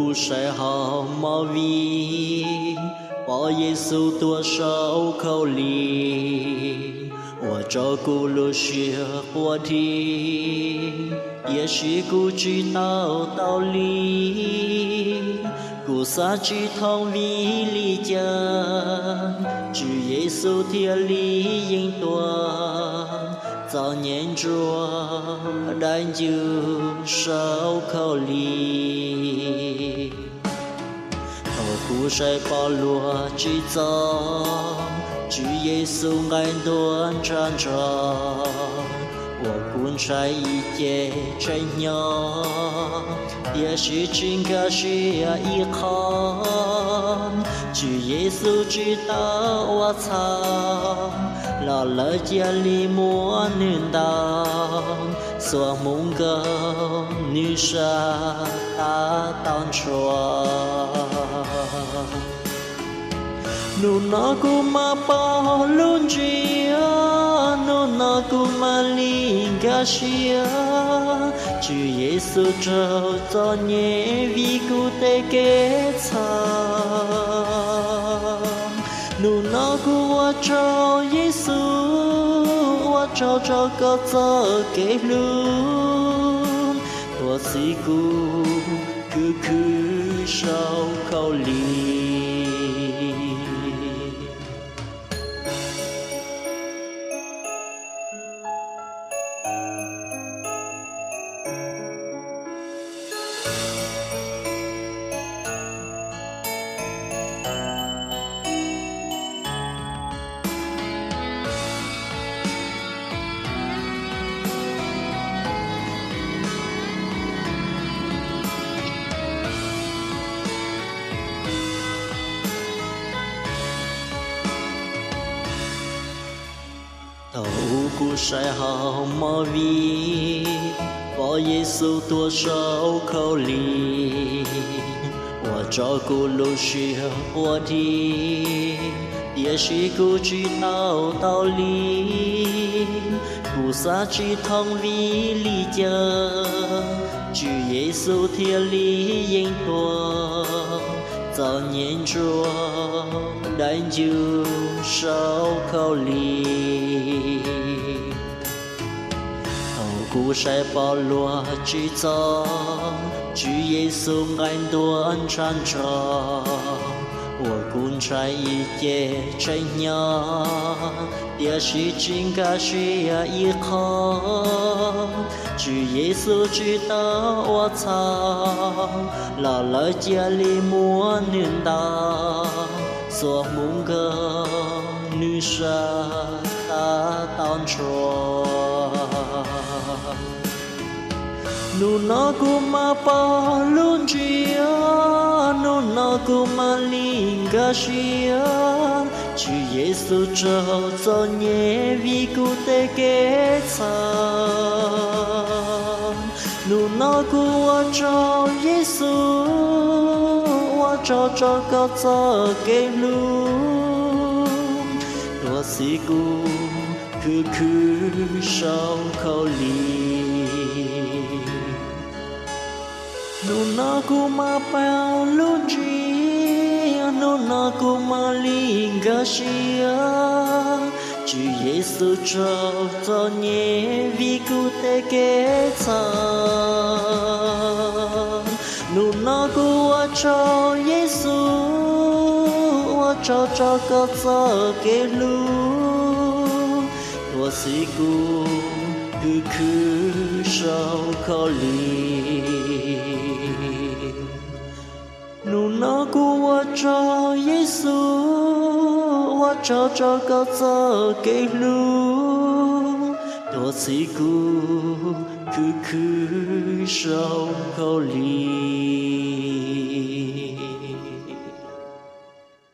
cụ sẽ hào mò vi bỏ Giêsu tua sâu khâu lì我照顾了些话题，也是顾知道道理，顾撒知同为理讲，只耶稣天理应多，早年着但就受口里，头苦晒保罗之走。只耶稣爱多站着，我滚在一节真鸟，也是真个是一行。只耶稣知道我操，老了家里莫能当，所梦个女杀大当床。Nuna kuma palunjia, nuna kuma lingasia, Chúa Giêsu trao cho nhé vì cụ tê kế xa. Nuna kuma trao Giêsu, wa trao cho có cho kế luôn, tua si cụ cứ sau khâu li. Thầu cụ sẽ hào mò vi bỏ Giêsu tua sâu khâu lì我照顾路是我的也是顾知道道理菩萨知同为理讲只耶稣天理应多早年着但就受口里cụ sẽ保罗之走，只耶稣爱多站着，我滚在一节真鸟，也是真个是一行，只耶稣知道我操，老了家里莫能当，所梦个女杀他当床。Nuna kuma palunjia, nuna kuma lingasia, Chúa Giêsu trao cho nhé vì cụ tê kế xa. Nuna kuma trao Giêsu, wa trao cho có cho kế luôn, tua si cụ cứ sau khâu li. Nuna kuma palunjia, nuna kuma lingasia, Chúa Giêsu trao cho nhé vì cụ tê kế xa. Nuna kuma trao Giêsu, wa trao cho có cho kế luôn, tua si cụ cứ sau khâu li. Nuna của cho Giêsu, wa cho có cho kế luôn, tua si cụ cứ sau khâu li.